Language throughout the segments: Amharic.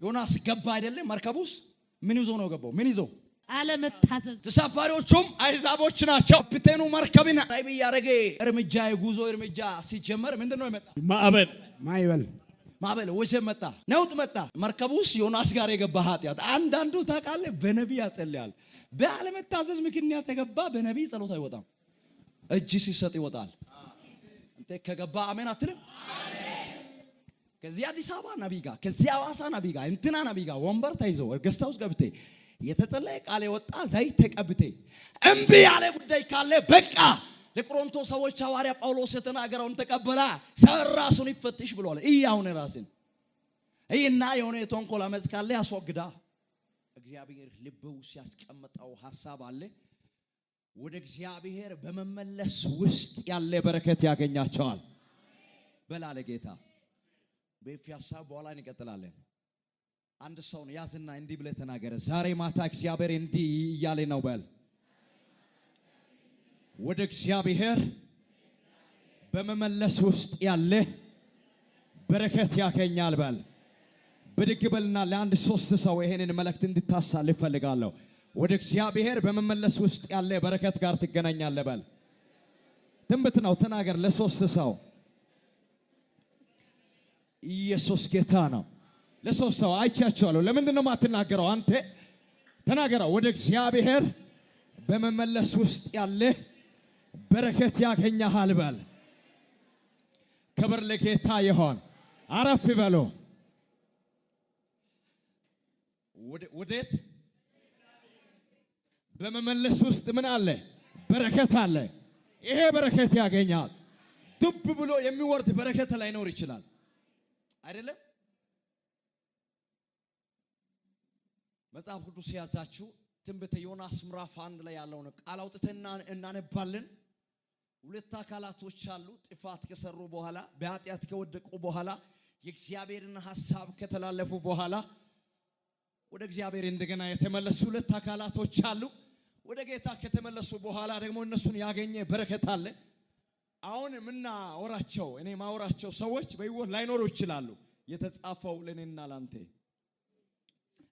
ዮናስ ገባ አይደለ መርከቡስ ምን ይዞ ነው ገባው ምን ይዞ አለመታዘዝ ተሳፋሪዎቹም አይዛቦች ናቸው ካፒቴኑ መርከብን ራይብ ያረገ እርምጃ የጉዞ እርምጃ ሲጀመር ምንድነው የመጣ ማዕበል ወጀብ መጣ ነውጥ መጣ መርከቡስ ዮናስ ጋር የገባ ኃጢያት አንዳንዱ ታቃለ በነቢይ ያጸልያል በአለመታዘዝ ምክንያት የገባ በነቢይ ጸሎት አይወጣም እጅ ሲሰጥ ይወጣል አንተ ከገባ አሜን አትልም ከዚህ አዲስ አበባ ነቢይ ጋር ከዚህ አዋሳ ነቢይ ጋር እንትና ነቢይ ጋር ወንበር ተይዘው ገስት ሃውስ ገብቴ የተጸለየ ቃል የወጣ ዘይት ተቀብቴ እምቢ ያለ ጉዳይ ካለ በቃ ለቆሮንቶስ ሰዎች ሐዋርያ ጳውሎስ የተናገረውን ተቀበላ ሰራሱን ይፈትሽ ብሏል ይያውን ራስን እይና የሆነ የተንኮል አመጽ ካለ ያስወግዳ እግዚአብሔር ልብው ሲያስቀምጠው ሐሳብ አለ ወደ እግዚአብሔር በመመለስ ውስጥ ያለ በረከት ያገኛቸዋል በላለ ጌታ በፊያሳ በኋላ እንቀጥላለን አንድ ሰው ነው ያዝና እንዲህ ብለ ተናገረ ዛሬ ማታ እግዚአብሔር እንዲህ እያለ ነው በል ወደ እግዚአብሔር በመመለስ ውስጥ ያለ በረከት ያገኛል በል ብድግ በልና ለአንድ ሶስት ሰው ይሄንን መልእክት እንድታሳልፍ ፈልጋለሁ ወደ እግዚአብሔር በመመለስ ውስጥ ያለ በረከት ጋር ትገናኛለህ በል ትንቢት ነው ተናገር ለሶስት ሰው ኢየሱስ ጌታ ነው ለሶስት ሰው አይቻቸዋለሁ ለምንድን ነው ማትናገረው አንተ ተናገረው ወደ እግዚአብሔር በመመለስ ውስጥ ያለ በረከት ያገኛል በል ክብር ለጌታ ይሁን አረፍ በሉ ወዴት በመመለስ ውስጥ ምን አለ በረከት አለ ይሄ በረከት ያገኛል ዱብ ብሎ የሚወርድ በረከት ላይኖር ይችላል አይደለም መጽሐፍ ቅዱስ ያዛችሁ ትንቢተ ዮናስ ምዕራፍ 1 ላይ ያለውን ቃል አውጥተና እናነባለን ሁለት አካላቶች አሉ ጥፋት ከሰሩ በኋላ በኃጢአት ከወደቁ በኋላ የእግዚአብሔርን ሐሳብ ከተላለፉ በኋላ ወደ እግዚአብሔር እንደገና የተመለሱ ሁለት አካላቶች አሉ ወደ ጌታ ከተመለሱ በኋላ ደግሞ እነሱን ያገኘ በረከት አለ አሁን ምንና ወራቸው እኔ ማወራቸው ሰዎች በህይወት ላይኖሩ ይችላሉ የተጻፈው ለኔና ላንተ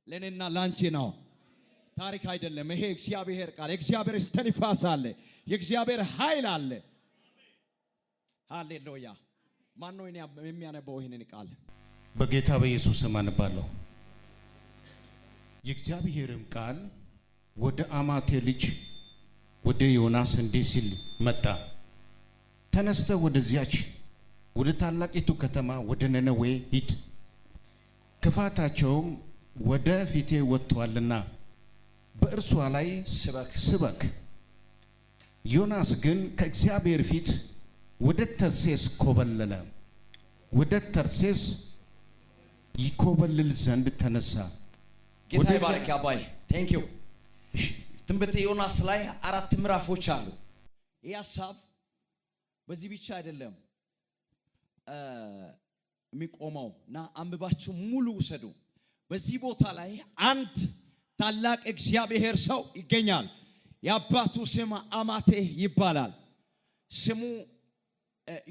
ለኔና ላንቺ ነው ታሪክ አይደለም ይሄ እግዚአብሔር ቃል እግዚአብሔር እስተንፋስ አለ የእግዚአብሔር ኃይል አለ ሃሌሉያ ማን ነው የሚያነበው ይሄንን ቃል በጌታ በኢየሱስ ስም አነባለሁ የእግዚአብሔርም ቃል ወደ አማቴ ልጅ ወደ ዮናስ እንዲህ ሲል መጣ ተነስተ ወደዚያች ወደ ታላቂቱ ከተማ ወደ ነነዌ ሂድ ክፋታቸውም ወደ ፊቴ ወጥቷልና በእርሷ ላይ ስበክ ዮናስ ግን ከእግዚአብሔር ፊት ወደ ተርሴስ ኮበለለ ወደ ተርሴስ ይኮበልል ዘንድ ተነሳ ጌታ ይባርክ አባይ ቴንክ ዩ ትንቢተ ዮናስ ላይ 4 ምዕራፎች አሉ ይህ ሐሳብ በዚህ ብቻ አይደለም የሚቆመውና አንብባችሁ ሙሉ ውሰዱ በዚህ ቦታ ላይ አንድ ታላቅ እግዚአብሔር ሰው ይገኛል የአባቱ ስም አማቴ ይባላል ስሙ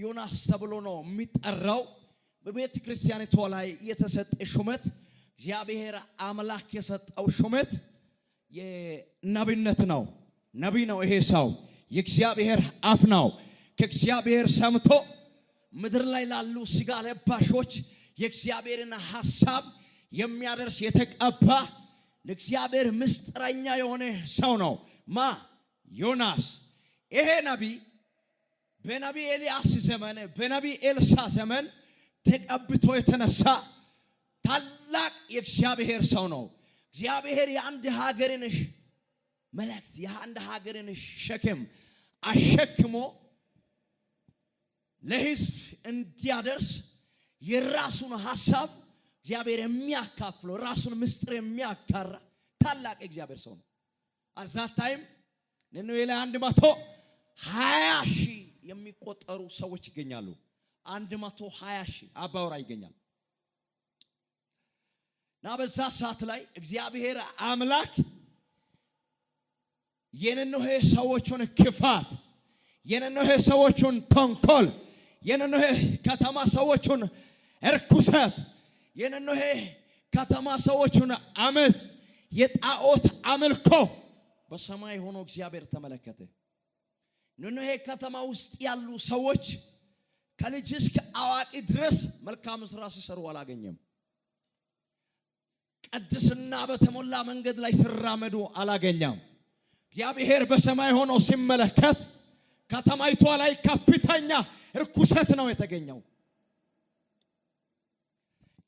ዮናስ ተብሎ ነው የሚጠራው በቤተ ክርስቲያኒቷ ላይ የተሰጠ ሹመት እግዚአብሔር አምላክ የሰጠው ሹመት የነብይነት ነው ነብይ ነው ይሄ ሰው የእግዚአብሔር አፍ ነው ከእግዚአብሔር ሰምቶ ምድር ላይ ላሉ ስጋ ለባሾች የእግዚአብሔርን ሐሳብ የሚያደርስ የተቀባ ለእግዚአብሔር ምስጥረኛ የሆነ ሰው ነው ማ ዮናስ ይሄ ነብይ በነብይ ኤልያስ ዘመን በነብይ ኤልሳ ዘመን ተቀብቶ የተነሳ ታላቅ የእግዚአብሔር ሰው ነው እግዚአብሔር የአንድ ሀገርን መልእክት የአንድ ሀገርን ሸክም አሸክሞ ለሕዝብ እንዲያደርስ የራሱን ሐሳብ እግዚአብሔር የሚያካፍለው ራሱን ምስጢር የሚያካራ ታላቅ እግዚአብሔር ሰው ነው አዛታይም ነነዌ ላይ 120,000 የሚቆጠሩ ሰዎች ይገኛሉ 120,000 አባወራ ይገኛል እና በዛ ሰዓት ላይ እግዚአብሔር አምላክ የነነዌ ሰዎችን ክፋት የነነዌ ሰዎችን ተንኮል የነነዌ ከተማ ሰዎችን እርኩሰት የነነዌ ከተማ ሰዎችን አመጽ የጣዖት አምልኮ በሰማይ ሆኖ እግዚአብሔር ተመለከተ። ነነዌ ከተማ ውስጥ ያሉ ሰዎች ከልጅ እስከ አዋቂ ድረስ መልካም ሥራ ሲሰሩ አላገኘም። ቅድስና በተሞላ መንገድ ላይ ሲራመዱ አላገኘም። እግዚአብሔር በሰማይ ሆኖ ሲመለከት ከተማይቷ ላይ ከፍተኛ ርኩሰት ነው የተገኘው።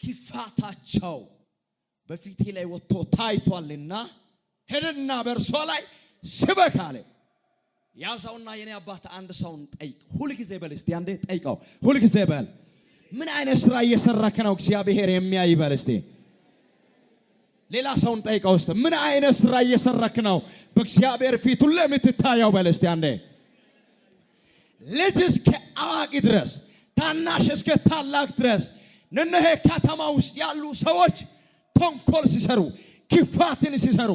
ክፋታቸው በፊቴ ላይ ወጥቶ ታይቷልና ሄድና በእርሷ ላይ ስበክ አለ። ያዛውና የኔ አባት አንድ ሰውን ጠይቅ። ሁሉ ጊዜ በል እስቲ አንዴ ጠይቀው። ሁሉ ጊዜ በል ምን አይነት ሥራ እየሰራክ ነው እግዚአብሔር የሚያይ በል እስቲ። ሌላ ሰውን ጠይቀው እስቲ ምን አይነት ሥራ እየሰራክ ነው በእግዚአብሔር ፊት ሁሉ የምትታየው በል እስቲ አንዴ። ልጅ እስከ አዋቂ ድረስ ታናሽ እስከ ታላቅ ድረስ ነነዌ ከተማ ውስጥ ያሉ ሰዎች ተንኮል ሲሰሩ፣ ክፋትን ሲሰሩ፣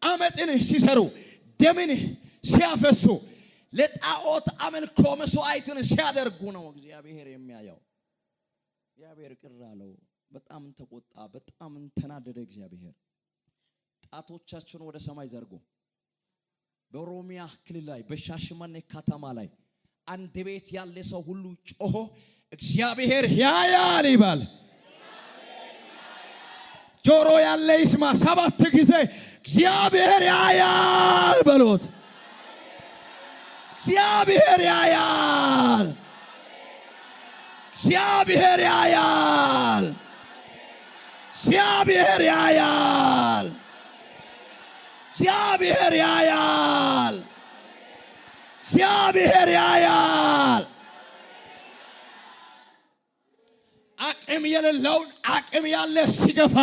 አመጽን ሲሰሩ፣ ደምን ሲያፈሱ፣ ለጣዖት አምልኮ መስዋዕትን ሲያደርጉ ነው እግዚአብሔር የሚያየው። እግዚአብሔር ቅር አለው። በጣም ተቆጣ፣ በጣም ተናደደ። እግዚአብሔር ጣቶቻችሁን ወደ ሰማይ ዘርጉ። በኦሮሚያ ክልል ላይ በሻሸመኔ ከተማ ላይ አንድ ቤት ያለ ሰው ሁሉ ጮሆ እግዚአብሔር ያያል ይባል። ጆሮ ያለ ይስማ። 7 ጊዜ እግዚአብሔር ያያል በሉት። እግዚአብሔር ያያል፣ እግዚአብሔር ያያል፣ እግዚአብሔር ያያል፣ እግዚአብሔር ያያል፣ እግዚአብሔር ያያል። አቅም የሌለውን አቅም ያለ ሲገፋ፣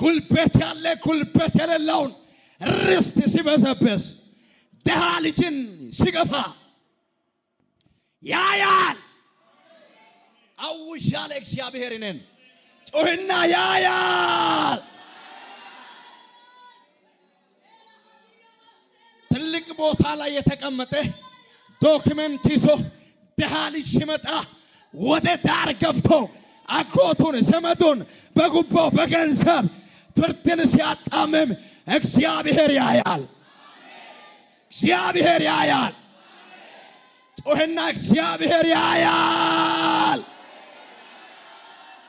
ጉልበት ያለ ጉልበት የሌለውን ርስት ሲበዘብዝ፣ ደሃ ልጅን ሲገፋ ያያል። አውጃለ እግዚአብሔር ነን ጮህና ያያል። ትልቅ ቦታ ላይ የተቀመጠ ዶክመንት ይዞ ደሃ ልጅ ሲመጣ ወደ ዳር ገፍቶ አጎቱን ዘመዱን በጉቦ በገንዘብ ፍርድን ሲያጣምም እግዚአብሔር ያያል። እግዚአብሔር ያያል። ጮህና እግዚአብሔር ያያል።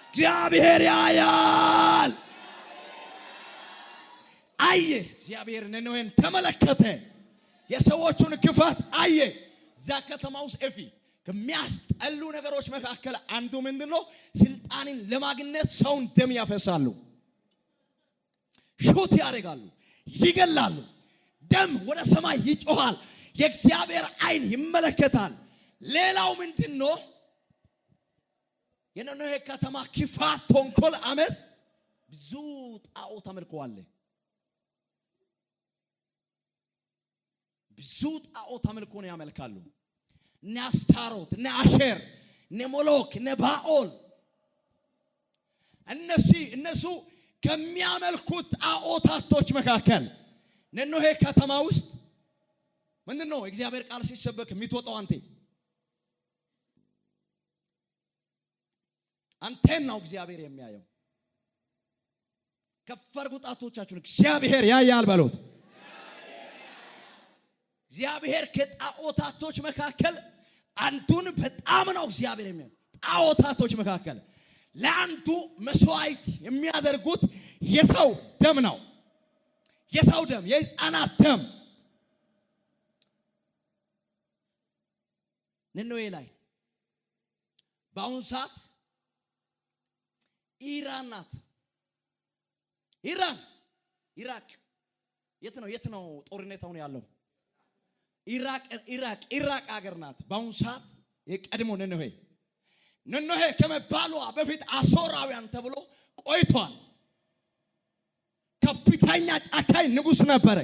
እግዚአብሔር ያያል። አየ እግዚአብሔር ነነዌን ተመለከተ። የሰዎቹን ክፋት አየ። እዛ ከተማ ውስጥ ከሚያስጠሉ ነገሮች መካከል አንዱ ምንድነው? ስልጣንን ለማግኘት ሰውን ደም ያፈሳሉ፣ ሹት ያደርጋሉ፣ ይገላሉ። ደም ወደ ሰማይ ይጮሃል። የእግዚአብሔር ዓይን ይመለከታል። ሌላው ምንድነው? የነነዌ ከተማ ክፋት፣ ተንኮል፣ አመጽ፣ ብዙ ጣዖት አምልኮአለ። ብዙ ጣዖት አምልኮ ነው ያመልካሉ። እነ አስታሮት፣ እነ አሼር፣ እነ ሞሎክ፣ እነ ባኦል እነሱ ከሚያመልኩት ጣዖታቶች መካከል ነነዌ ከተማ ውስጥ ምንድነው እግዚአብሔር ቃል ሲሰበክ የሚትወጣው? አንተን ነው እግዚአብሔር የሚያየው። ከፈርጉ ጣቶቻችሁን እግዚአብሔር ያያል በሉት። እግዚአብሔር ከጣዖታቶች መካከል አንዱን በጣም ነው እግዚአብሔር የሚያየው። ጣዖታቶች መካከል ለአንዱ መስዋዕት የሚያደርጉት የሰው ደም ነው። የሰው ደም፣ የሕፃናት ደም። ነነዌ ላይ በአሁኑ ሰዓት ኢራን ናት። ኢራቅ የት ነው ጦርነት አሁን ያለው? ኢራቅ ሀገር ናት በአሁኑ ሰዓት። የቀድሞ ነነዌ ከመባሏ በፊት አሦራውያን ተብሎ ቆይቷል። ከፍተኛ ጨካኝ ንጉሥ ነበረ።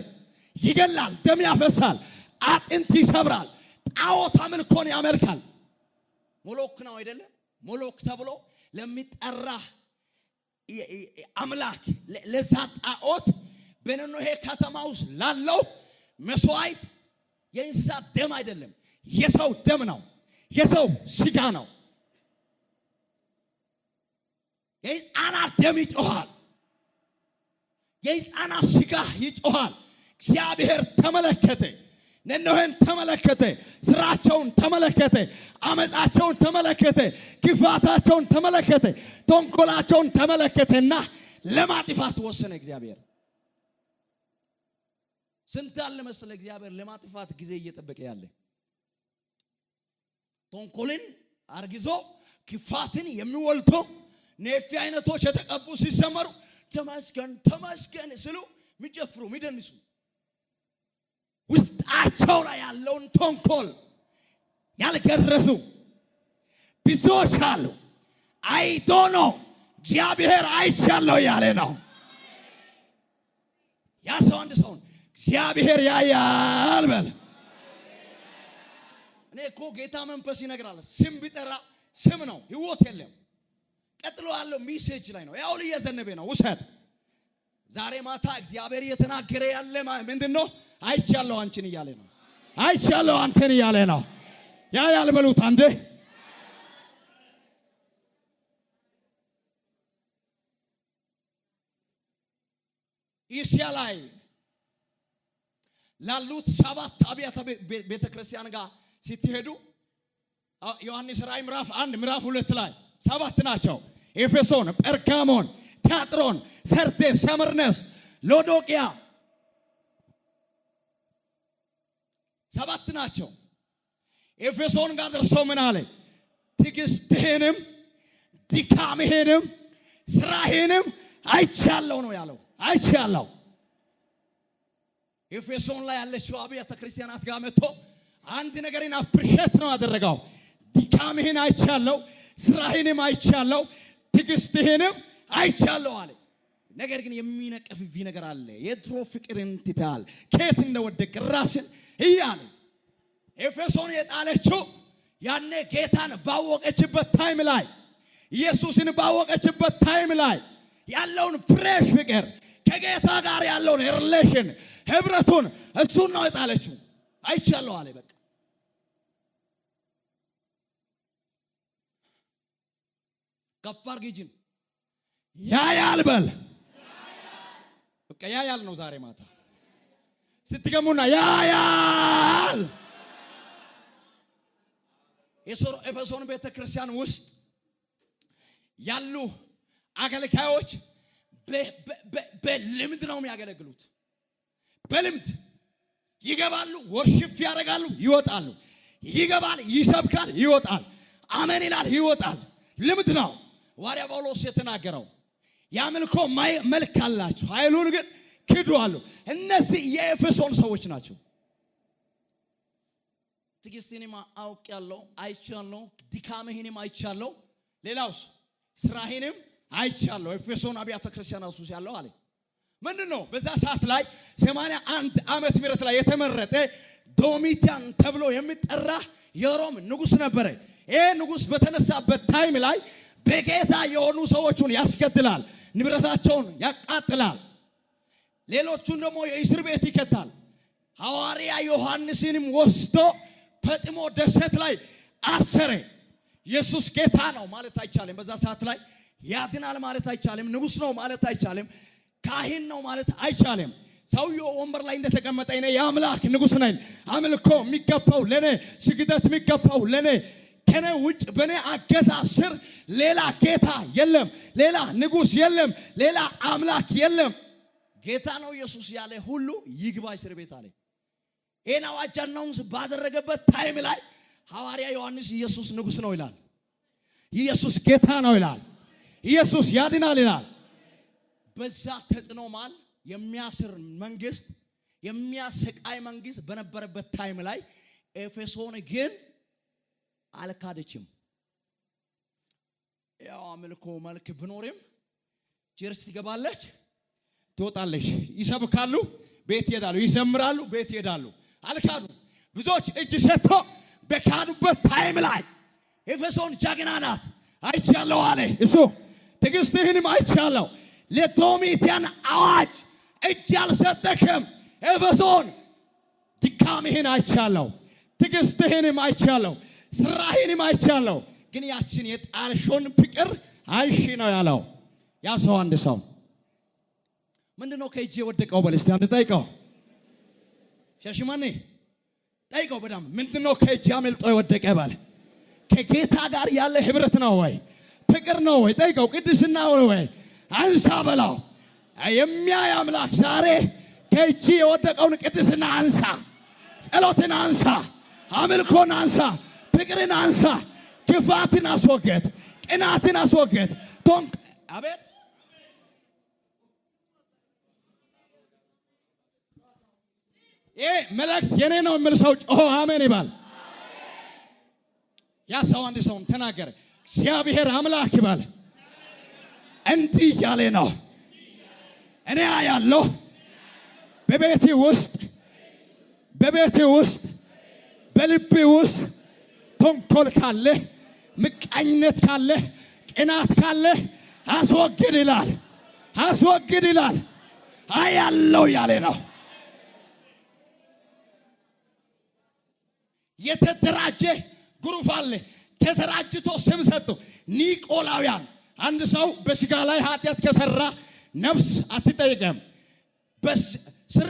ይገላል፣ ደም ያፈሳል፣ አጥንት ይሰብራል፣ ጣዖት አምልኮን ያመልካል። ሞሎክ ነው አይደለ? ሞሎክ ተብሎ ለሚጠራ አምላክ ለዛ ጣዖት በነነዌ ከተማ ውስጥ ላለው መስዋዕት የእንስሳት ደም አይደለም፣ የሰው ደም ነው፣ የሰው ስጋ ነው። የሕፃናት ደም ይጮሃል። የሕፃናት ሥጋ ይጮሃል። እግዚአብሔር ተመለከተ። ነነዌን ተመለከተ። ስራቸውን ተመለከተ። አመጻቸውን ተመለከተ። ክፋታቸውን ተመለከተ። ተንኮላቸውን ተመለከተና ለማጥፋት ወሰነ እግዚአብሔር። ስንት አለ መሰለ እግዚአብሔር ለማጥፋት ጊዜ እየጠበቀ ያለ ተንኮልን አርግዞ ክፋትን የሚወልቶ ኔፊ አይነቶች የተቀቡ ሲሰመሩ ተመስገን ተመስገን ስሉ የሚጨፍሩ የሚደንሱ ውስጣቸው ላይ ያለውን ተንኮል ያልገረሱ ብዙዎች አሉ። አይዶኖ እግዚአብሔር አይቻለው ያለ ነው። ያ ሰው አንድ ሰው እግዚአብሔር ያያል በል። እኔ እኮ ጌታ መንፈስ ይነግራል። ስም ቢጠራ ስም ነው፣ ህይወት የለም። ቀጥሎ ያለው ሜሴጅ ላይ ነው። ያው እየዘነበ ነው። ውሰድ። ዛሬ ማታ እግዚአብሔር እየተናገረ ያለ ምንድነው? አይቻለው አንቺን እያለ ነው። አይቻለው አንተን እያለ ነው። ያያል በሉት አንዴ። እስያ ላይ ላሉት 7 አብያተ ቤተክርስቲያን ጋር ስትሄዱ ዮሐንስ ራእይ ምዕራፍ 1 ምዕራፍ 2 ላይ 7 ናቸው። ኤፌሶን፣ ጴርጋሞን፣ ቲያጥሮን፣ ሰርዴስ፣ ሰምርኔስ፣ ሎዶቅያ 7 ናቸው። ኤፌሶን ጋር ደርሶ ምን አለ? ትዕግስትህንም ድካምህንም ስራህንም አይቻለው ነው ያለው። አይቻለው። ኤፌሶን ላይ ያለችው አብያተ ክርስቲያናት ጋር መጥቶ አንድ ነገርን አፕሪሼት ነው ያደረገው። ድካምህን አይቻለው፣ ስራህንም አይቻለው፣ ትዕግስትህንም አይቻለው አለ። ነገር ግን የሚነቀፍብህ ነገር አለ። የድሮ ፍቅርን ትተሃል፣ ከየት እንደወደቅ ራስን እያለ ኤፌሶን የጣለችው ያኔ ጌታን ባወቀችበት ታይም ላይ ኢየሱስን ባወቀችበት ታይም ላይ ያለውን ፍሬሽ ፍቅር ከጌታ ጋር ያለውን ሪሌሽን ህብረቱን እሱን ነው የጣለችው። አይቻለው አለ። በቃ ከፋር ጊጅን ያያል በል። በቃ ያያል ነው ዛሬ ማታ ስትገሙና ያያል። ኤፌሶን ቤተክርስቲያን ውስጥ ያሉ አገልጋዮች በልምድ ነው የሚያገለግሉት። በልምድ ይገባሉ፣ ወርሺፕ ያደርጋሉ፣ ይወጣሉ። ይገባል፣ ይሰብካል፣ ይወጣል። አሜን ይላል፣ ይወጣል። ልምድ ነው። ሐዋርያ ጳውሎስ የተናገረው ያምልኮ መልክ አላቸው፣ ኃይሉን ግን ክደዋል። እነዚህ የኤፌሶን ሰዎች ናቸው። ትዕግስትህንም አውቄአለሁ፣ አይቻለሁ፣ ድካምህንም አይቻለሁ፣ ሌላውስ ስራህንም አይቻለሁ። ኤፌሶን አብያተ ክርስቲያናት ውስጥ ያለው አለ። ምንድነው? በዛ ሰዓት ላይ 81 ዓመት ምህረት ላይ የተመረጠ ዶሚቲያን ተብሎ የሚጠራ የሮም ንጉስ ነበረ። ይሄ ንጉስ በተነሳበት ታይም ላይ በጌታ የሆኑ ሰዎችን ያስገድላል፣ ንብረታቸውን ያቃጥላል፣ ሌሎቹን ደግሞ የእስር ቤት ይከታል። ሐዋርያ ዮሐንስንም ወስዶ ፈጥሞ ደሴት ላይ አሰረ። ኢየሱስ ጌታ ነው ማለት አይቻልም። በዛ ሰዓት ላይ ያድናል ማለት አይቻልም። ንጉስ ነው ማለት አይቻልም። ካህን ነው ማለት አይቻልም። ሰውየው ወንበር ላይ እንደተቀመጠ እኔ የአምላክ ንጉስ ነኝ፣ አምልኮ የሚገባው ለኔ፣ ስግደት የሚገባው ለኔ፣ ከኔ ውጭ በኔ አገዛዝ ስር ሌላ ጌታ የለም፣ ሌላ ንጉስ የለም፣ ሌላ አምላክ የለም። ጌታ ነው ኢየሱስ ያለ ሁሉ ይግባ እስር ቤት አለ። ይሄን አዋጅ አናውንስ ባደረገበት ታይም ላይ ሐዋርያ ዮሐንስ ኢየሱስ ንጉስ ነው ይላል፣ ኢየሱስ ጌታ ነው ይላል፣ ኢየሱስ ያድናል ይላል። በዛ ተጽዕኖ ማል የሚያስር መንግስት፣ የሚያሰቃይ መንግስት በነበረበት ታይም ላይ ኤፌሶን ግን አልካደችም። ያው አምልኮ መልክ ብኖርም ቸርች ትገባለች፣ ትወጣለች፣ ይሰብካሉ፣ ቤት ይሄዳሉ፣ ይዘምራሉ፣ ቤት ይሄዳሉ። አልካዱ። ብዙዎች እጅ ሰጥቶ በካዱበት ታይም ላይ ኤፌሶን ጀግና ናት። አይቻለሁ አለ እሱ። ትዕግስትህንም አይቻለሁ። ለዶሚቲያን አዋጅ እጅ አልሰጠክም ኤፌሶን። ድካምህን አይቻለሁ፣ ትዕግስትህንም አይቻለሁ፣ ስራህንም አይቻለሁ። ግን ያችን የጣልሾን ፍቅር አይሺ ነው ያለው። ያ ሰው አንድ ሰው ምንድነው ከእጄ የወደቀው በል እስቲ አንድ ጠይቀው። ሻሽማኔ ጠይቀው በዳም ምንድነው ከእጄ አመልጦ የወደቀ በል። ከጌታ ጋር ያለ ህብረት ነው ወይ? ፍቅር ነው ወይ? ጠይቀው። ቅድስና ነው ወይ? አንሳ በላው። የሚያይ አምላክ ዛሬ ከእጄ የወደቀውን ቅድስና አንሳ፣ ጸሎትን አንሳ፣ አምልኮን አንሳ፣ ፍቅርን አንሳ፣ ክፋትን አስወገድ፣ ቅናትን አስወገድ። አቤት ይሄ መልእክት የኔ ነው የሚል ሰው ጮሆ አሜን ይባል። ያ ሰው አንድ ሰው ተናገረ። እግዚአብሔር አምላክ ይባል እንዲህ እያለ ነው። እኔ ያለው በቤቴ ውስጥ በልቤ ውስጥ ተንኮል ካለ፣ ምቀኝነት ካለ፣ ቅናት ካለ አስወግድ ይላል። አስወግድ ይላል። አያለው ያለ ነው። የተደራጀ ግሩፕ አለ። ተደራጅቶ ስም ሰጡ ኒቆላውያን። አንድ ሰው በስጋ ላይ ኃጢአት ከሰራ ነፍስ አትጠይቅም።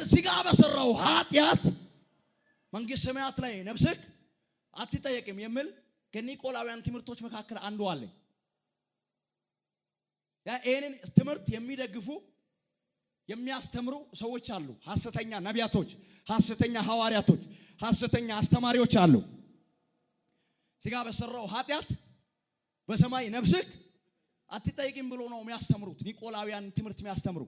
ስጋ በሰራው ኃጢአት መንግሥተ ሰማያት ላይ ነፍስህ አትጠየቅም የሚል ከኒቆላውያን ትምህርቶች መካከል አንዱ አለ። ይህንን ትምህርት የሚደግፉ የሚያስተምሩ ሰዎች አሉ። ሐሰተኛ ነቢያቶች፣ ሐሰተኛ ሐዋርያቶች፣ ሐሰተኛ አስተማሪዎች አሉ። ስጋ በሰራው ኃጢአት በሰማይ ነፍስህ አትጠይቅም ብሎ ነው የሚያስተምሩት። ኒቆላውያን ትምህርት የሚያስተምሩ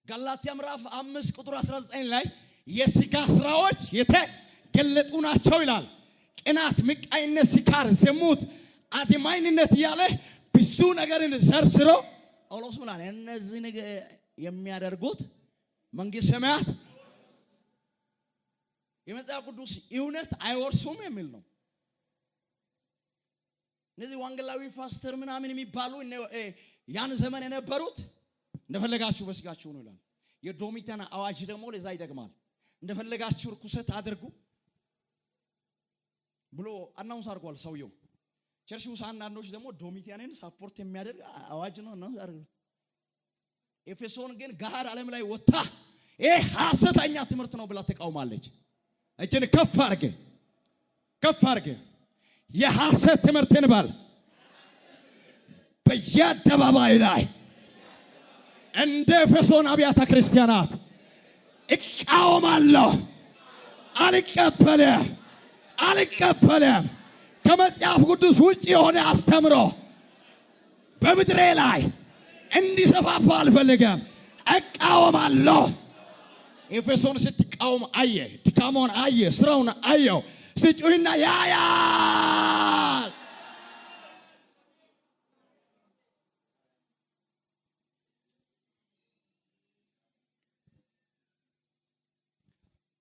ገላትያ ምዕራፍ 5 ቁጥር 19 ላይ የስጋ ስራዎች የተገለጡ ናቸው ይላል። ቅናት፣ ምቀኝነት፣ ስካር፣ ዝሙት፣ አድማኝነት እያለ ብዙ ነገርን ዘርዝሮ ጳውሎስ ብሏል። እነዚህ ነገር የሚያደርጉት መንግሥተ ሰማያት የመጽሐፍ ቅዱስ እውነት አይወርሱም የሚል ነው። እነዚህ ወንጌላዊ ፓስተር ምናምን የሚባሉ ያን ዘመን የነበሩት እንደፈለጋችሁ በስጋችሁ ነው ይላል። የዶሚቲያን አዋጅ ደግሞ ለዛ ይደግማል። እንደፈለጋችሁ ርኩሰት አድርጉ ብሎ አናውንስ አድርጓል ሰውየው። ቸርች ውስጥ አንዳንዶች ደግሞ ዶሚቲያንን ሳፖርት የሚያደርግ አዋጅ ነው አናውንስ አድርጓል። ኤፌሶን ግን ጋር ዓለም ላይ ወጣ ይሄ ሐሰተኛ ትምህርት ነው ብላ ተቃውማለች። እጅን ከፍ አድርገ የሐሰት ትምህርትን ባል በየአደባባይ ላይ እንደ ኤፌሶን አብያተ ክርስቲያናት እቃወማለሁ። አልቀበልም። ከመጽሐፍ ቅዱስ ውጭ የሆነ አስተምሮ በምድሬ ላይ እንዲሰፋፋ አልፈልግም። እቃወማለሁ። ኤፌሶን ስትቃወም አየ፣ ድካሞን አየ፣ ስራውን አየው። ስትጩህና ያያል።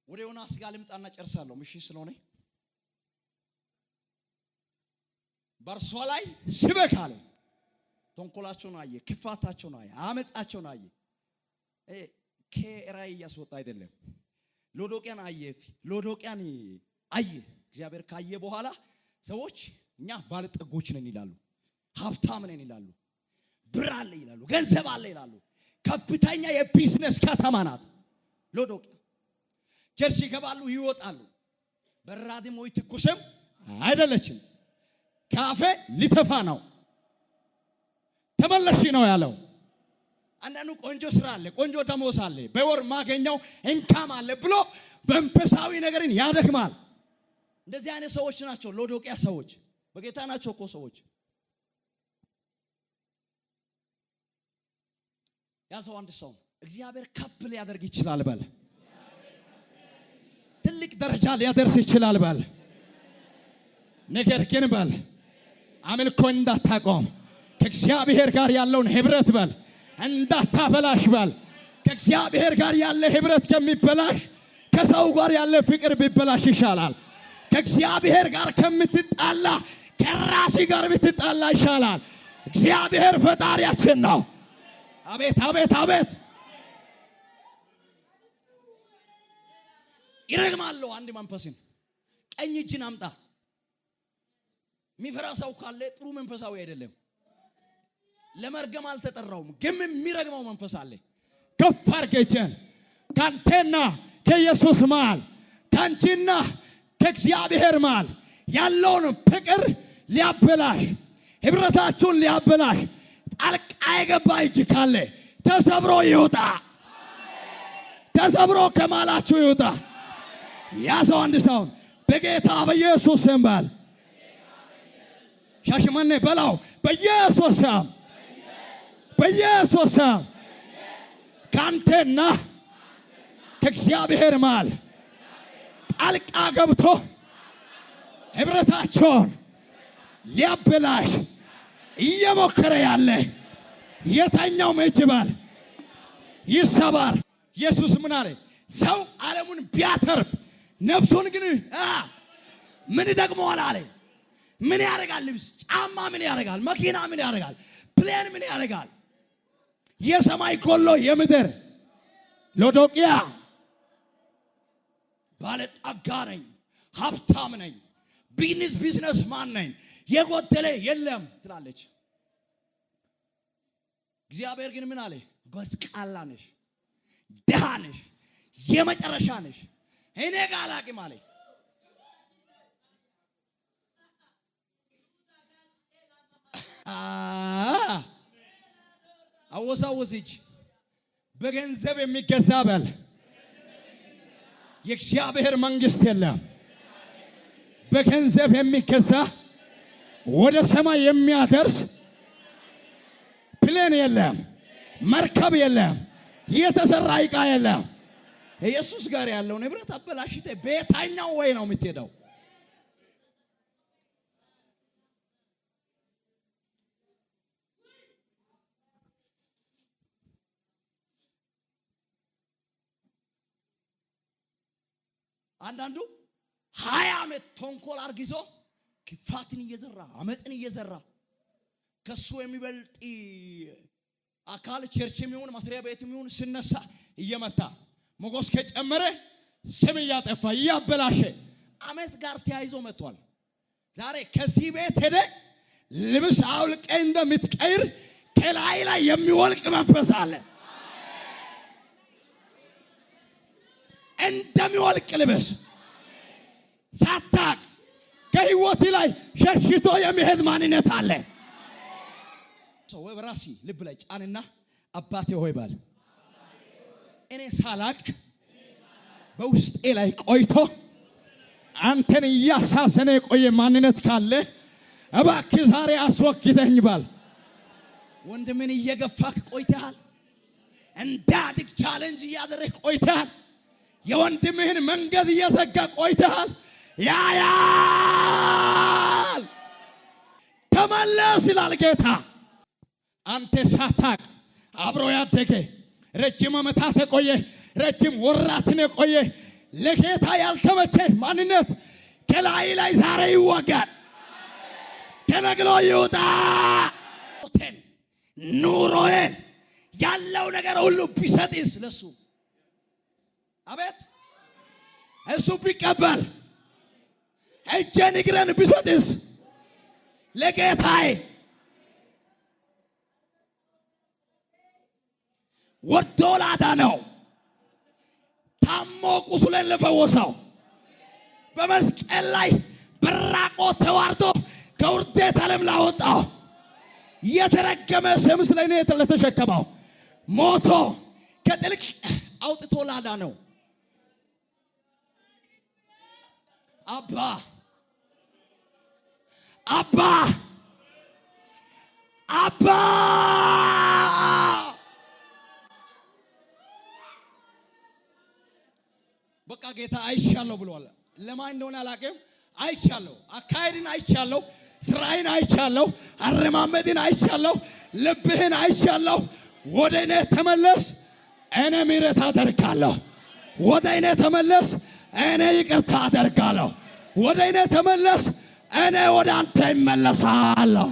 ወደ ዮናስ ጋር ልምጣና ጨርሳለሁ። ምሽት ስለሆነ በእርሷ ላይ ስበክ አለ። ተንኮላቸውን አየ፣ ክፋታቸውን አየ፣ አመጻቸውን አየ። ከራእይ እያስወጣ አይደለም። ሎዶቅያን አየ። እግዚአብሔር ካየ በኋላ ሰዎች እኛ ባለጠጎች ነን ይላሉ፣ ሀብታም ነን ይላሉ፣ ብር አለ ይላሉ፣ ገንዘብ አለ ይላሉ። ከፍተኛ የቢዝነስ ከተማ ናት ሎዶቅያ። ቸርች ይገባሉ፣ ይወጣሉ። በራድም ወይ ትኩስም አይደለችም። ካፌ ሊተፋ ነው። ተመለሽ ነው ያለው። አንዳንዱ ቆንጆ ስራ አለ፣ ቆንጆ ደሞዝ አለ፣ በወር ማገኘው እንካም አለ ብሎ በመንፈሳዊ ነገርን ያደክማል። እንደዚህ አይነት ሰዎች ናቸው ሎዶቅያ ሰዎች። በጌታ ናቸው እኮ ሰዎች። ያ ሰው አንድ ሰው እግዚአብሔር ከፍ ሊያደርግ ይችላል በል። ትልቅ ደረጃ ሊያደርስ ይችላል በል። ነገር ግን በል አምልኮ እንዳታቆም፣ ከእግዚአብሔር ጋር ያለውን ህብረት በል እንዳታበላሽ በል። ከእግዚአብሔር ጋር ያለ ህብረት ከሚበላሽ ከሰው ጋር ያለ ፍቅር ቢበላሽ ይሻላል። ከእግዚአብሔር ጋር ከምትጣላ ከራሲ ጋር ብትጣላ ይሻላል። እግዚአብሔር ፈጣሪያችን ነው። አቤት አቤት አቤት። ይረግማለሁ አንድ መንፈስን ቀኝ እጅን አምጣ። የሚፈራ ሰው ካለ ጥሩ መንፈሳዊ አይደለም። ለመርገም አልተጠራውም፣ ግን የሚረግመው መንፈስ አለ። ከፍ አድርገን ካንተና ከኢየሱስ መሃል ካንቺና ከእግዚአብሔር መሃል ያለውን ፍቅር ሊያበላሽ ህብረታችሁን ሊያበላሽ ጣልቃ የገባ እጅ ካለ ተሰብሮ ይውጣ። ተሰብሮ ከማላችሁ ይውጣ። ያዘው አንድ ሰውን በጌታ በኢየሱስ ስም በል። ሻሽመኔ በላው በኢየሱስ ስም፣ በኢየሱስ ስም ካንተና ከእግዚአብሔር መሃል ጣልቃ ገብቶ ህብረታቸውን ሊያበላሽ እየሞከረ ያለ የተኛውም እጅ በል ይሰባር። ኢየሱስ ምን አለ? ሰው ዓለሙን ቢያተርፍ ነፍሱን ግን ምን ይጠቅመዋል አለ። ምን ያደርጋል? ልብስ፣ ጫማ ምን ያደርጋል? መኪና ምን ያደርጋል? ፕሌን ምን ያደርጋል? የሰማይ ጎሎ የምድር ሎዶቅያ ባለጠጋ ነኝ፣ ሀብታም ነኝ፣ ቢዝነስ ማን ነኝ፣ የጎደለ የለም ትላለች። እግዚአብሔር ግን ምን አለ? ጎስቋላ ነሽ፣ ድሃ ነሽ፣ የመጨረሻ ነሽ፣ እኔ ጋር አላቅም አለ። አወሳወስች በገንዘብ የሚገዛ በል የእግዚአብሔር መንግስት የለም። በገንዘብ የሚገዛ ወደ ሰማይ የሚያደርስ ፕሌን የለም፣ መርከብ የለም፣ የተሰራ ዕቃ የለም። ኢየሱስ ጋር ያለው ንብረት አበላሽተ በየትኛው ወይ ነው የምትሄደው? አንዳንዱ 20 ዓመት ተንኮል አርግዞ ክፋትን እየዘራ አመጽን እየዘራ ከሱ የሚበልጥ አካል ቸርችም ይሁን መስሪያ ቤትም ይሁን ሲነሳ እየመታ ሞገስ ከጨመረ ስም እያጠፋ እያበላሸ አመጽ ጋር ተያይዞ መጥቷል። ዛሬ ከዚህ ቤት ሄደ ልብስ አውልቀ እንደምትቀይር ከላይ ላይ የሚወልቅ መንፈስ አለ። እንደሚወልቅ ልብስ ሳታቅ ከህይወት ላይ ሸሽቶ የሚሄድ ማንነት አለ። ሰው በራሲ ልብ ላይ ጫንና አባቴ ሆይ ባል እኔ ሳላቅ በውስጤ ላይ ቆይቶ አንተን እያሳዘነ የቆየ ማንነት ካለ እባክህ ዛሬ አስወግደኝ ባል። ወንድምን እየገፋክ ቆይተሃል። እንዳድግ ቻሌንጅ እያደረግህ ቆይተሃል። የወንድምህን መንገድ እየዘጋ ቆይተሃል። ያያል ተመለስ ይላል ጌታ። አንተ ሳታቅ አብሮ ያደገ ረጅም ዓመታት የቆየ ረጅም ወራትን የቆየ ለጌታ ያልተመቸ ማንነት ከላይ ላይ ዛሬ ይወጋል፣ ተነግሎ ይውጣ። ኑሮዬን ያለው ነገር ሁሉ ቢሰጥስ ለሱ አቤት እሱ ቢቀበል እጄን እግሬን ቢሰጥስ ለጌታዬ ወዶ ላዳነው ታሞ ቁስሉን ለፈወሰው በመስቀል ላይ በራቆት ተዋርዶ ከውርደት ዓለም ላወጣው የተረገመ ስም ስለኔ ለተሸከመው ሞቶ ከጥልቅ አውጥቶ ላዳነው አባ አባ አባ በቃ ጌታ አይቻለሁ ብሏል። ለማን እንደሆነ አላውቅም። አይቻለሁ፣ አካሄድን አይቻለሁ፣ ስራይን አይቻለሁ፣ አረማመድን አይቻለሁ፣ ልብህን አይቻለሁ። ወደ እኔ ተመለስ፣ እኔ ምሕረት አደርጋለሁ። ወደ እኔ ተመለስ፣ እኔ ይቅርታ አደርጋለሁ። ወደ እኔ ተመለስ፣ እኔ ወደ አንተ እመለሳለሁ።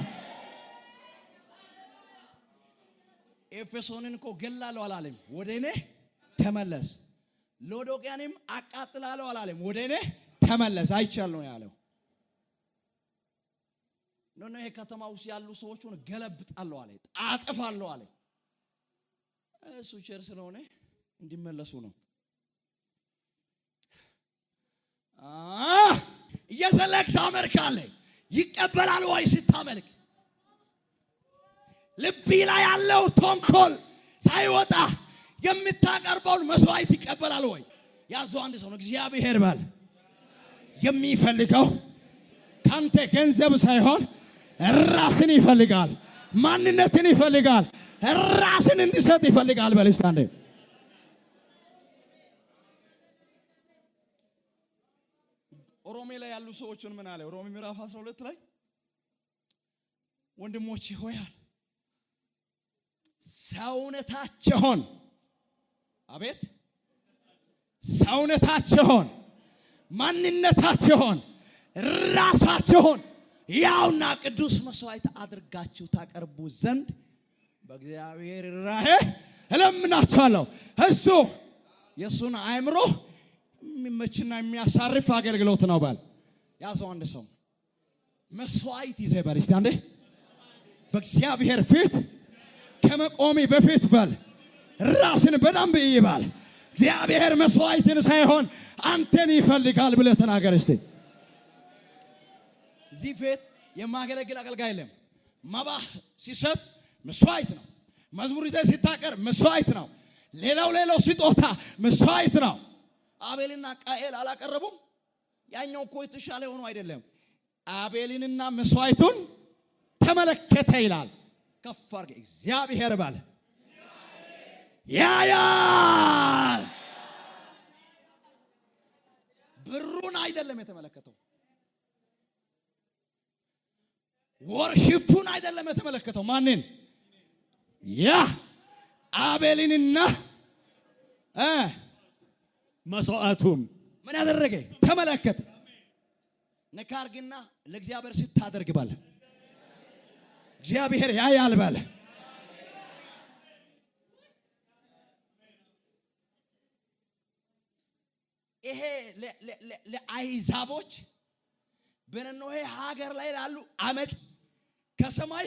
ኤፌሶንን እኮ ገላለሁ አላለም። ወደ እኔ ተመለስ። ሎዶቅያንም አቃጥላለሁ አላለም። ወደ እኔ ተመለስ አይቻለሁ ነው ያለው። ነው ይሄ ከተማ ውስጥ ያሉ ሰዎችን ገለብጣለሁ አለ፣ አጠፋለሁ አለ። እሱ ቸር ስለሆነ እንዲመለሱ ነው። እየዘለቅ ታመልካለህ። ይቀበላል ወይ ስታመልክ? ልብ ላይ ያለው ተንኮል ሳይወጣ የምታቀርበውን መስዋዕት ይቀበላል ወይ? ያዘው አንድ ሰው ነው። እግዚአብሔር ባል የሚፈልገው ካንተ ገንዘብ ሳይሆን ራስን ይፈልጋል፣ ማንነትን ይፈልጋል፣ ራስን እንዲሰጥ ይፈልጋል። በልስታንዴ ሮሜ ላይ ያሉ ሰዎችን ምን አለ? ሮሜ ምዕራፍ 12 ላይ ወንድሞቼ ሆይ ሰውነታቸውን አቤት ሰውነታቸውን ማንነታቸውን ራሳቸውን ያውና ቅዱስ መስዋዕት አድርጋችሁ ታቀርቡ ዘንድ በእግዚአብሔር ራሄ እለምናችኋለሁ። እሱ የሱን አእምሮ የሚመችና የሚያሳርፍ አገልግሎት ነው። ባል ያዘው አንድ ሰው መስዋዕት ይዘህ በል እስቲ አንዴ በእግዚአብሔር ፊት ከመቆሚ በፊት በል ራስን በደንብ ይባል። እግዚአብሔር መስዋዕትን ሳይሆን አንተን ይፈልጋል ብለህ ተናገር እስቲ። እዚህ ፊት የማገለግል አገልጋይ የለም። መባህ ሲሰጥ መስዋዕት ነው። መዝሙር ይዘህ ሲታቀር መስዋዕት ነው። ሌላው ስጦታ መስዋዕት ነው። አቤልና ቃኤል አላቀረቡም። ያኛው እኮ የተሻለ ሆኖ አይደለም። አቤልንና መስዋዕቱን ተመለከተ ይላል። ከፍ አድርገህ እግዚአብሔር ባለ ያያል። ብሩን አይደለም የተመለከተው፣ ወርሺፑን አይደለም የተመለከተው። ማንን? ያ አቤልንና መስዋዕቱን ምን ያደረገ ተመለከተ። ነካርግና ለእግዚአብሔር ስታደርግ ባለ እግዚአብሔር ያያል ባለ ይሄ ለአይዛቦች በነኖሄ ሀገር ላይ ላሉ አመት ከሰማይ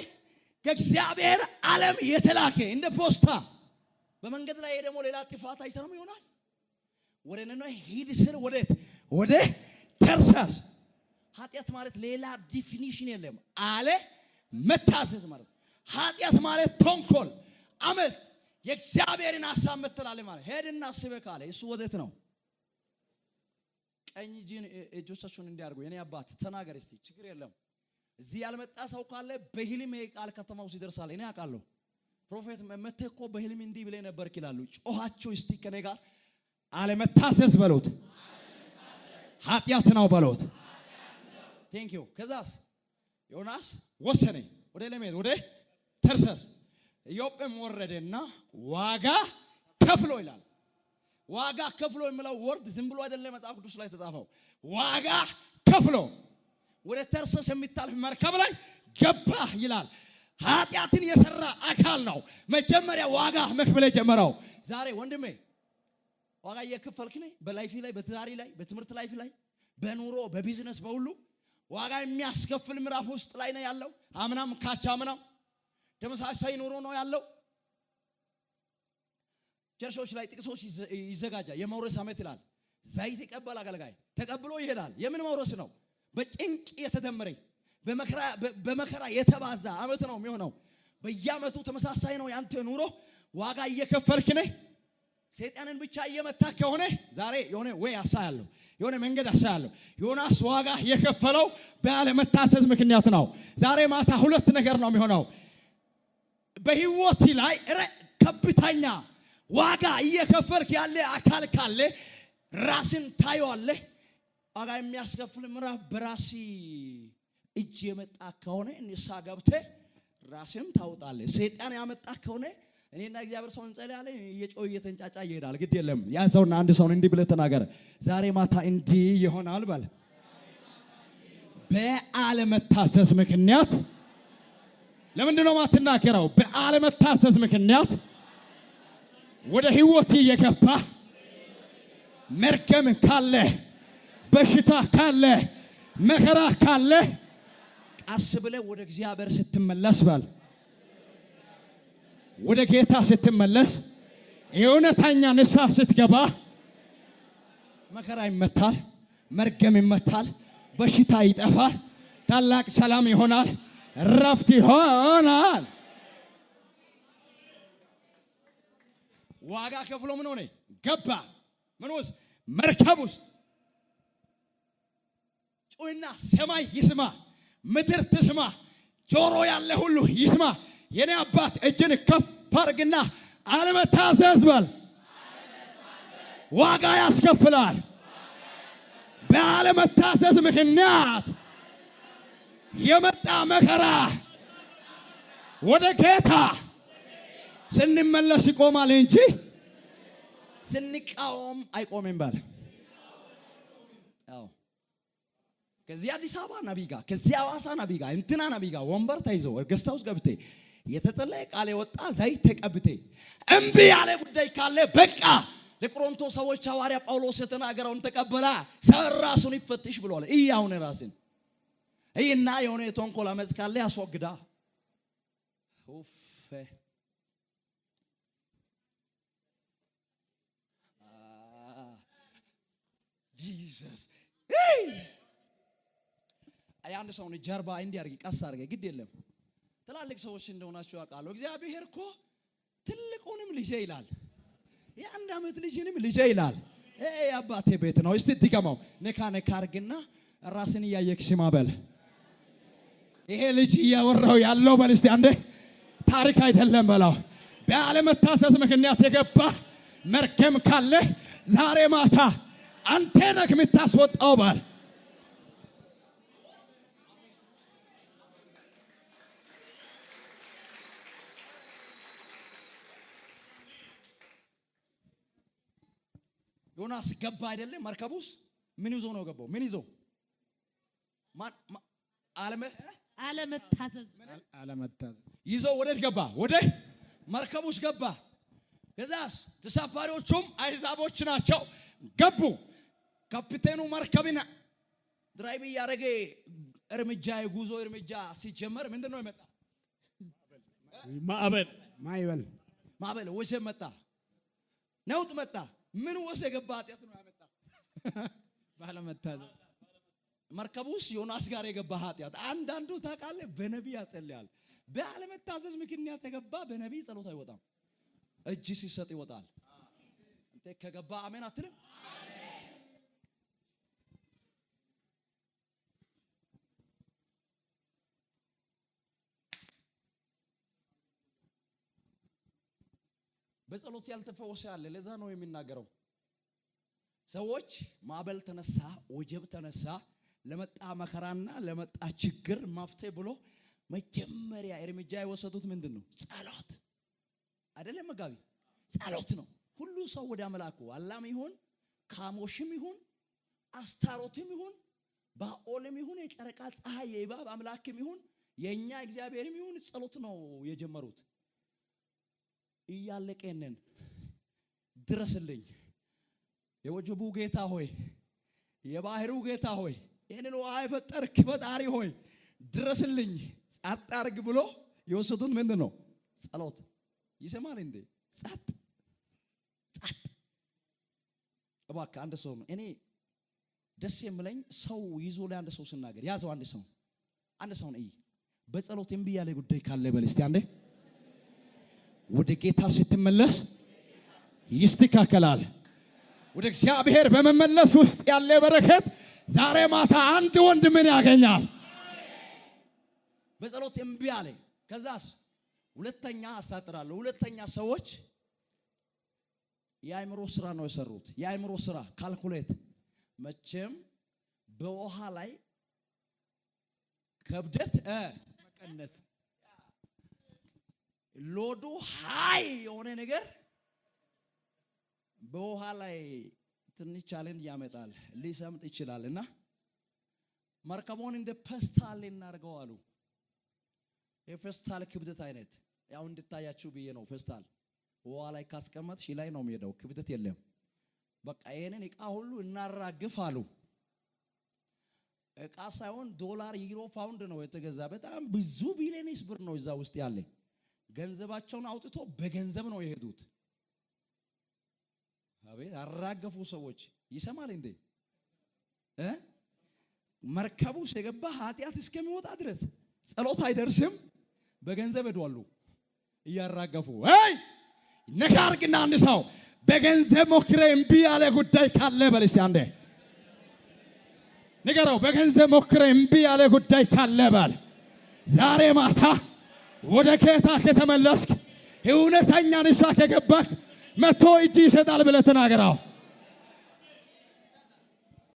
ከእግዚአብሔር ዓለም የተላከ እንደ ፖስታ በመንገድ ላይ ደግሞ ሌላ ጥፋት አይሰራም። ዮናስ ወደ ነኖሄ ሂድ ስል ወደ ተርሳስ። ኃጢአት ማለት ሌላ ዲፊኒሽን የለም አለ መታዘዝ ማለት። ኃጢአት ማለት ተንኮል፣ አመፅ፣ የእግዚአብሔርን ሐሳብ መተላለፍ ማለት። ሄድና ስበክ አለ። እሱ ወዴት ነው? ቀኝ እጆቻችሁን እንዲያርጉ የኔ አባት ተናገር እስቲ። ችግር የለም። እዚህ ያልመጣ ሰው ካለ በህልም ቃል ከተማው ሲደርሳል እኔ አውቃለሁ። ፕሮፌት መተኮ በህልም እንዲህ ብለህ ነበር ይላሉ። ጮኻችሁ እስቲ ከኔ ጋር አለመታዘዝ በሉት፣ ኃጢአት ነው በሉት። ቴንክ ዩ። ከዛስ ዮናስ ወሰነ ወደ ለሜድ ወደ ተርሰስ ኢዮጴም ወረደና ዋጋ ከፍሎ ይላል። ዋጋ ከፍሎ የሚለው ወርድ ዝም ብሎ አይደለም መጽሐፍ ቅዱስ ላይ ተጻፈው። ዋጋ ከፍሎ ወደ ተርሰስ የሚታልፍ መርከብ ላይ ገባ ይላል። ኃጢአትን የሰራ አካል ነው መጀመሪያ ዋጋ መክፈል የጀመረው። ዛሬ ወንድሜ ዋጋ እየከፈልክ ነህ። በላይፍ ላይ፣ በትዳሪ ላይ፣ በትምህርት ላይፍ ላይ፣ በኑሮ በቢዝነስ በሁሉ ዋጋ የሚያስከፍል ምዕራፍ ውስጥ ላይ ነው ያለው። አምናም ካቻምናም ተመሳሳይ ኑሮ ነው ያለው። ቸርቾች ላይ ጥቅሶች ይዘጋጃል። የመውረስ ዓመት ይላል። ዘይት ይቀበል አገልጋይ ተቀብሎ ይሄዳል። የምን መውረስ ነው? በጭንቅ የተደመረ በመከራ የተባዛ ዓመት ነው የሚሆነው። በየዓመቱ ተመሳሳይ ነው ያንተ ኑሮ። ዋጋ እየከፈልክ ነህ። ሰይጣንን ብቻ እየመታ ከሆነ ዛሬ የሆነ ወይ አሳያለሁ፣ የሆነ መንገድ አሳያለሁ። ዮናስ ዋጋ የከፈለው ባለመታዘዝ ምክንያት ነው። ዛሬ ማታ ሁለት ነገር ነው የሚሆነው በህይወት ላይ ከፍተኛ ዋጋ እየከፈልክ ያለ አካል ካለ ራስን ታየዋለህ። ዋጋ የሚያስከፍል ምዕራፍ በራሲ እጅ የመጣ ከሆነ ንስሐ ገብተህ ራስን ታውጣለህ። ሰይጣን ያመጣ ከሆነ እኔና እግዚአብሔር ሰው እንጸልያለን፣ እየጮህ እየተንጫጫ ይሄዳል። ግድ የለም። ያን ሰውና አንድ ሰውን እንዲህ ብለህ ተናገር። ዛሬ ማታ እንዲህ ይሆናል በል። በአለመታዘዝ ምክንያት ለምንድን ነው የማትናገረው? በአለመታዘዝ ምክንያት ወደ ህይወት እየገባ መርገም ካለ፣ በሽታ ካለ፣ መከራ ካለ ቀስ ብለህ ወደ እግዚአብሔር ስትመለስ በል ወደ ጌታ ስትመለስ የእውነተኛ ንስሐ ስትገባ መከራ ይመታል፣ መርገም ይመታል፣ በሽታ ይጠፋል፣ ታላቅ ሰላም ይሆናል፣ ረፍት ይሆናል። ዋጋ ከፍሎ ምን ሆነ? ገባ። ምን ውስጥ? መርከብ ውስጥ። ጩና ሰማይ ይስማ፣ ምድር ትስማ፣ ጆሮ ያለ ሁሉ ይስማ። የኔ አባት እጅን ከፍ አድርግና አለመታዘዝ በል ዋጋ ያስከፍላል። በአለመታዘዝ ምክንያት የመጣ መከራ ወደ ጌታ ስንመለስ ይቆማል እንጂ ስንቃወም አይቆምም በል። ከዚህ አዲስ አበባ ነቢይ ጋር ከዚህ ሐዋሳ ነቢይ ጋር እንትና ነቢይ ጋር ወንበር ተይዘው ገስት ሃውስ ገብቴ የተጸለየ ቃል የወጣ ዘይት ተቀብቴ እምቢ ያለ ጉዳይ ካለ በቃ ለቆሮንቶስ ሰዎች ሐዋርያ ጳውሎስ የተናገረውን ተቀበላ ራሱን ይፈትሽ ብሏል። አሁን ራስን እና የሆነ የተንኮል አመጽ ካለ ያስወግዳ። ጂሰስ አንድ ሰውን ጀርባ እንዲያርግ ቀስ አድርገ ግድ የለም ትላልቅ ሰዎች እንደሆናችሁ ያውቃለሁ። እግዚአብሔር እኮ ትልቁንም ልጄ ይላል፣ የአንድ ዓመት ልጅንም ልጄ ይላል። አባቴ ቤት ነው። እስቲ ድገመው። ነካ ነካ አርግና ራስን እያየክ ስማ በል። ይሄ ልጅ እያወራው ያለው በል እስቲ አንዴ ታሪክ አይደለም በለው። በአለመታዘዝ ምክንያት የገባ መርገም ካለ ዛሬ ማታ አንተ ነህ የምታስወጣው በል። ዮናስ ገባ አይደለም መርከብ ውስጥ። ምን ይዞ ነው ገባው? ምን ይዞ? አለመታዘዝ ይዞ ወዴት ገባ? ወደ መርከብ ውስጥ ገባ። ከዛስ ተሳፋሪዎቹም አይዛቦች ናቸው ገቡ። ካፒቴኑ መርከብና ድራይቭ ያረገ እርምጃ የጉዞ እርምጃ ሲጀመር ምንድነው የመጣ? ማዕበል ወጀብ መጣ፣ ነውጥ መጣ። ምን ወሰ የገባ ኃጢአት ነው ያመጣ? ባለመታዘዝ። መርከብ ውስጥ ዮናስ ጋር የገባ ኃጢአት አንዳንዱ ታውቃለህ በነቢይ ያጸልያል። ባለመታዘዝ ምክንያት የገባ በነቢይ ጸሎት አይወጣም፣ እጅ ሲሰጥ ይወጣል። አንተ ከገባ አሜን አትልም? በጸሎት ያልተፈወሰ ያለ ለዛ ነው የሚናገረው። ሰዎች ማዕበል ተነሳ፣ ወጀብ ተነሳ፣ ለመጣ መከራና ለመጣ ችግር መፍትሄ ብሎ መጀመሪያ እርምጃ የወሰዱት ምንድነው? ጸሎት አይደለም መጋቢ፣ ጸሎት ነው። ሁሉ ሰው ወደ አምላኩ አላም ይሁን ካሞሽም ይሁን አስታሮትም ይሁን ባኦልም ይሁን የጨረቃ ፀሐይ የእባብ አምላክም ይሁን የኛ እግዚአብሔርም ይሁን ጸሎት ነው የጀመሩት። እያለቀነን ድረስልኝ የወጀቡ ጌታ ሆይ፣ የባህሩ ጌታ ሆይ፣ ይህንን ውሃ የፈጠርክ ፈጣሪ ሆይ ድረስልኝ ጸጥ አድርግ ብሎ የወሰዱት ምንድን ነው? ጸሎት። ይሰማል እንዴ? ጸጥ ጸጥ። እባክህ አንድ ሰው እኔ ደስ የምለኝ ሰው ይዞ ላይ አንድ ሰው ሲናገር ያዘው። አንድ ሰው ነው በጸሎት እምቢ ያለ ጉዳይ ካለ በል እስቲ አንዴ ወደ ጌታ ስትመለስ ይስተካከላል። ወደ እግዚአብሔር በመመለስ ውስጥ ያለ በረከት ዛሬ ማታ አንድ ወንድ ምን ያገኛል? በጸሎት እምቢ አለ። ከዛስ ሁለተኛ አሳጥራለሁ። ሁለተኛ ሰዎች የአእምሮ ስራ ነው የሰሩት። የአእምሮ ስራ ካልኩሌት። መቼም በውሃ ላይ ክብደት መቀነስ ሎዱ ሃይ የሆነ ነገር በውሃ ላይ ትንሽ ቻሌንጅ ያመጣል፣ ሊሰምጥ ይችላል። እና መርከቡን እንደ ፔስታል እናርገው አሉ። የፔስታል ክብደት አይነት ያው እንድታያችሁ ብዬ ነው። ፔስታል ውሃ ላይ ካስቀመጥሽ ላይ ነው የሚሄደው፣ ክብደት የለም። በቃ ይሄንን ዕቃ ሁሉ እናራግፍ አሉ። እቃ ሳይሆን ዶላር፣ ዩሮ፣ ፓውንድ ነው የተገዛ። በጣም ብዙ ቢሊዮንስ ብር ነው እዛ ውስጥ ያለ። ገንዘባቸውን አውጥቶ በገንዘብ ነው የሄዱት። አቤት አራገፉ ሰዎች። ይሰማል እንዴ? መርከቡ ሲገባ ኃጢአት እስከሚወጣ ድረስ ጸሎት አይደርስም። በገንዘብ ሄዷሉ እያራገፉ። አይ ነካርግና አንድ ሰው በገንዘብ ሞክረ እምቢ ያለ ጉዳይ ካለ በልስ አንዴ ንገረው። በገንዘብ ሞክረ እምቢ ያለ ጉዳይ ካለ በል ዛሬ ማታ ወደ ጌታ ከተመለስክ እውነተኛ ንስሐ ከገባክ መጥቶ እጅ ይሰጣል ብለህ ተናገረው።